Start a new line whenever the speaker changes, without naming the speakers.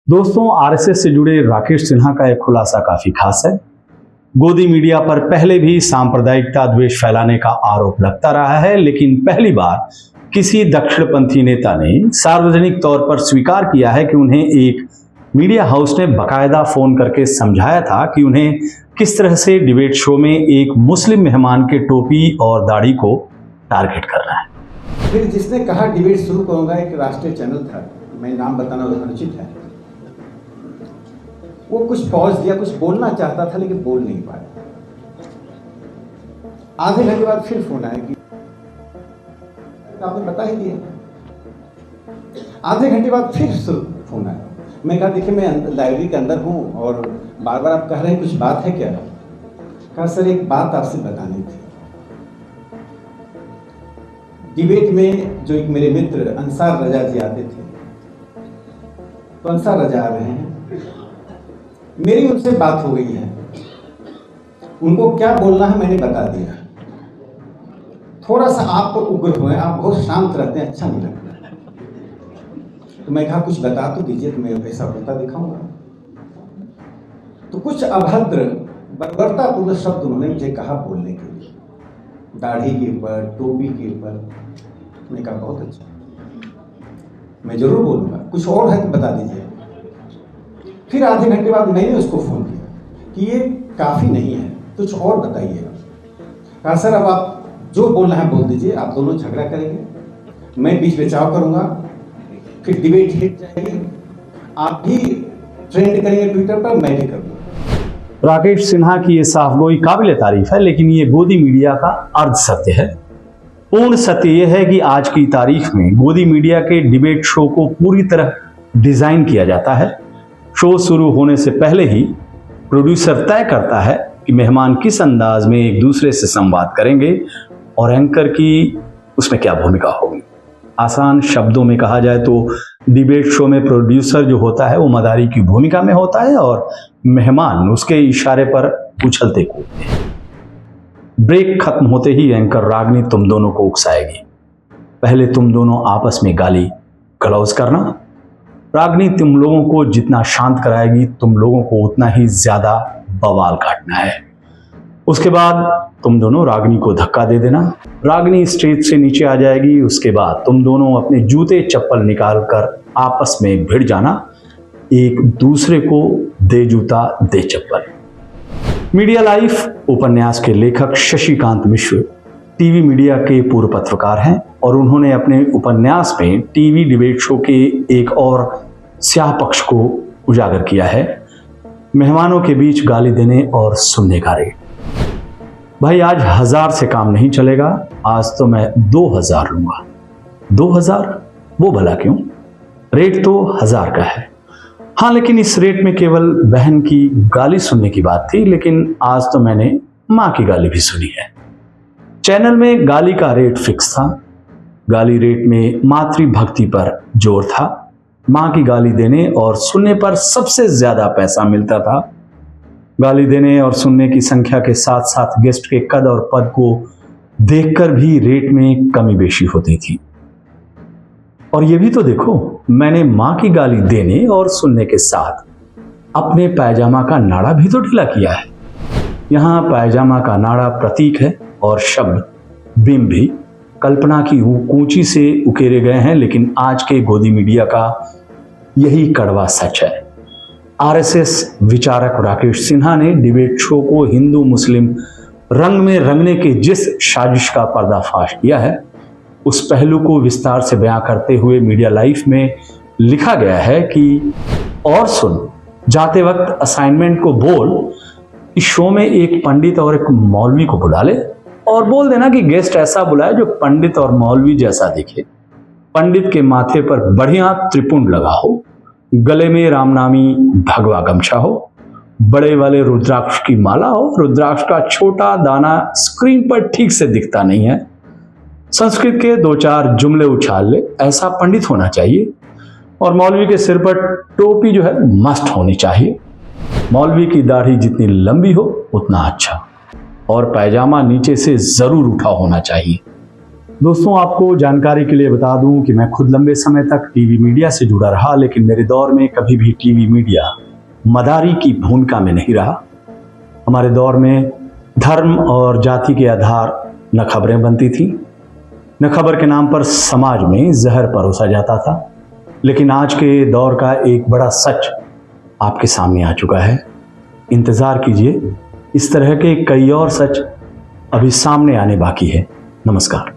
दोस्तों, आरएसएस से जुड़े राकेश सिन्हा का एक खुलासा काफी खास है। गोदी मीडिया पर पहले भी सांप्रदायिकता द्वेष फैलाने का आरोप लगता रहा है, लेकिन पहली बार किसी दक्षिणपंथी नेता ने सार्वजनिक तौर पर स्वीकार किया है कि उन्हें एक मीडिया हाउस ने बकायदा फोन करके समझाया था कि उन्हें किस तरह से डिबेट शो में एक मुस्लिम मेहमान के टोपी और दाढ़ी को टारगेट करना है।
फिर जिसने कहा डिबेट शुरू करूंगा, एक राष्ट्रीय चैनल था, मैं नाम बताना अनुचित है, वो कुछ पॉज दिया, कुछ बोलना चाहता था लेकिन बोल नहीं पाया। आधे घंटे बाद फिर फोन आया कि आपने बता ही दिया। आधे घंटे बाद फिर फोन आया। मैं कहा देखिए, मैं लाइब्रेरी के अंदर हूं और बार बार आप कह रहे हैं कुछ बात है क्या? कहा सर एक बात आपसे बतानी थी। डिबेट में जो एक मेरे मित्र अंसार रजा जी आते थे, तो अंसार रजा आ रहे हैं, मेरी उनसे बात हो गई है, उनको क्या बोलना है मैंने बता दिया। थोड़ा सा आप तो उग्र हुए, आप बहुत शांत रहते हैं, अच्छा नहीं लगता। तो मैं कहा कुछ बता तो दीजिए, तो मैं वैसा होता दिखाऊंगा। तो कुछ अभद्र बर्बरतापूर्ण शब्द उन्होंने मुझे कहा बोलने के लिए, दाढ़ी के ऊपर, टोपी के ऊपर। मैंने कहा बहुत अच्छा, मैं जरूर बोलूंगा, कुछ और है तो बता दीजिए। फिर आधे घंटे बाद मैंने उसको फोन किया कि ये काफी नहीं है, कुछ और बताइएगा। कहा सर अब आप जो बोलना है बोल दीजिए, आप दोनों झगड़ा करेंगे, मैं बीच बचाव करूंगा, फिर डिबेट हिट जाएगी, आप भी ट्रेंड करेंगे ट्विटर पर, मैं भी करूंगा।
राकेश सिन्हा की ये साफगोई काबिल तारीफ है, लेकिन ये गोदी मीडिया का अर्ध सत्य है। पूर्ण सत्य यह है कि आज की तारीख में गोदी मीडिया के डिबेट शो को पूरी तरह डिजाइन किया जाता है। शो शुरू होने से पहले ही प्रोड्यूसर तय करता है कि मेहमान किस अंदाज में एक दूसरे से संवाद करेंगे और एंकर की उसमें क्या भूमिका होगी। आसान शब्दों में कहा जाए तो डिबेट शो में प्रोड्यूसर जो होता है वो मदारी की भूमिका में होता है और मेहमान उसके इशारे पर उछलते कूदते हैं। ब्रेक खत्म होते ही एंकर रागनी तुम दोनों को उकसाएगी। पहले तुम दोनों आपस में गाली गलौज करना। रागनी तुम लोगों को जितना शांत कराएगी, तुम लोगों को उतना ही ज्यादा बवाल काटना है। उसके बाद तुम दोनों रागनी को धक्का दे देना। रागनी स्टेज से नीचे आ जाएगी। उसके बाद तुम दोनों अपने जूते चप्पल निकाल कर आपस में भिड़ जाना, एक दूसरे को दे जूता दे चप्पल। मीडिया लाइफ उपन्यास के लेखक शशिकांत मिश्र टीवी मीडिया के पूर्व पत्रकार हैं और उन्होंने अपने उपन्यास में टीवी डिबेट शो के एक और स्याह पक्ष को उजागर किया है, मेहमानों के बीच गाली देने और सुनने का रेट। भाई आज 1000 से काम नहीं चलेगा, आज तो मैं 2000 लूंगा। 2000 वो भला क्यों? रेट तो 1000 का है। हाँ, लेकिन इस रेट में केवल बहन की गाली सुनने की बात थी, लेकिन आज तो मैंने माँ की गाली भी सुनी है। चैनल में गाली का रेट फिक्स था। गाली रेट में मातृभक्ति पर जोर था। माँ की गाली देने और सुनने पर सबसे ज्यादा पैसा मिलता था। गाली देने और सुनने की संख्या के साथ साथ गेस्ट के कद और पद को देखकर भी रेट में कमी बेशी होती थी। और ये भी तो देखो, मैंने माँ की गाली देने और सुनने के साथ अपने पायजामा का नाड़ा भी तो ढीला किया है। यहाँ पायजामा का नाड़ा प्रतीक है और शब्द बिंब भी कल्पना की ऊंची से उकेरे गए हैं, लेकिन आज के गोदी मीडिया का यही कड़वा सच है। आरएसएस विचारक राकेश सिन्हा ने डिबेट शो को हिंदू मुस्लिम रंग में रंगने के जिस साजिश का पर्दाफाश किया है, उस पहलू को विस्तार से बयां करते हुए मीडिया लाइफ में लिखा गया है कि और सुन, जाते वक्त असाइनमेंट को बोल कि शो में एक पंडित और एक मौलवी को बुला ले और बोल देना कि गेस्ट ऐसा बुलाए जो पंडित और मौलवी जैसा दिखे। पंडित के माथे पर बढ़िया त्रिपुंड लगा हो, गले में रामनामी भगवा गमछा हो, बड़े वाले रुद्राक्ष की माला हो, रुद्राक्ष का छोटा दाना स्क्रीन पर ठीक से दिखता नहीं है, संस्कृत के 2-4 जुमले उछाल ले, ऐसा पंडित होना चाहिए। और मौलवी के सिर पर टोपी जो है मस्त होनी चाहिए। मौलवी की दाढ़ी जितनी लंबी हो उतना अच्छा, और पायजामा नीचे से जरूर उठा होना चाहिए। दोस्तों, आपको जानकारी के लिए बता दूं कि मैं खुद लंबे समय तक टीवी मीडिया से जुड़ा रहा, लेकिन मेरे दौर में कभी भी टीवी मीडिया मदारी की भूमिका में नहीं रहा। हमारे दौर में धर्म और जाति के आधार न खबरें बनती थी, न खबर के नाम पर समाज में जहर परोसा जाता था। लेकिन आज के दौर का एक बड़ा सच आपके सामने आ चुका है। इंतजार कीजिए, इस तरह के कई और सच अभी सामने आने बाकी है। नमस्कार।